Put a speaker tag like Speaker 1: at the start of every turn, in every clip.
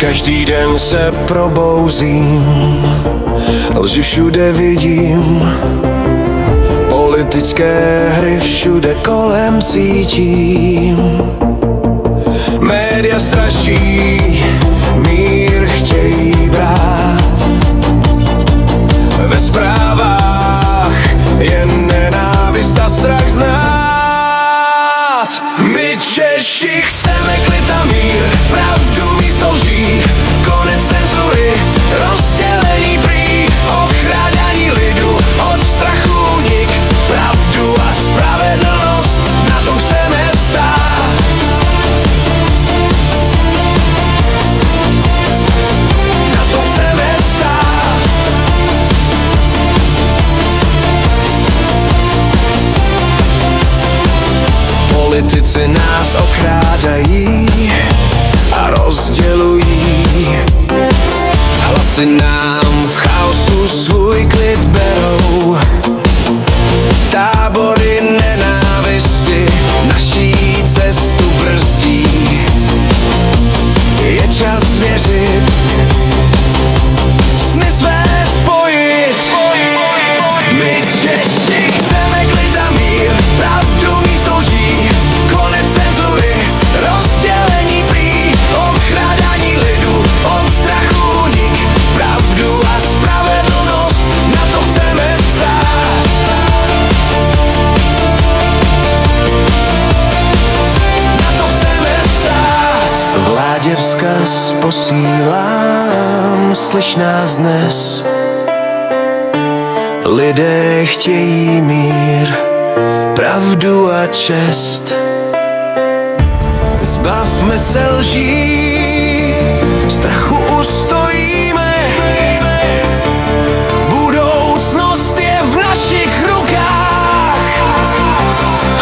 Speaker 1: Každý den se probouzím, lži všude vidím, politické hry všude kolem cítím. Média straší, mír chtějí brát, ve zprávách jen nenávist a strach znát. My Češi chceme klid a mír, pravdu místo lží, konec cenzury, rozdělení prý, ochránení lidu, od strachu unik, pravdu a spravedlnost, na tom chceme stát. Na tom chceme stát. Politici nás okrádají a rozdělují, hlasy nám v chaosu svůj klid berou. Tábory nenávisti naší cestu brzdí. Je čas věřit, sny své spojit. My Češi chceme klid a mír, pravdu místo lží, konec cenzury, rozdělení prý, ochránání lidu, od strachu unik, pravdu a spravedlnost, na to chceme stát. Na to chceme stát. Vládě vzkaz posílám, slyš nás dnes. Lidé chtějí mír, pravdu a čest. Zbavme se lží, strachu ustojíme. Budoucnost je v našich rukách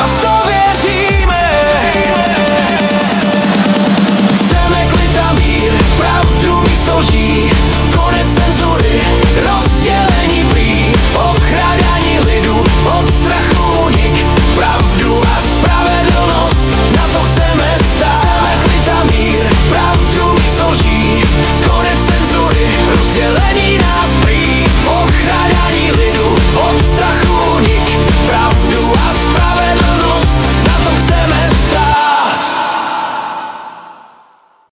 Speaker 1: a v to věříme. Chceme klid a mír, pravdu místo lží,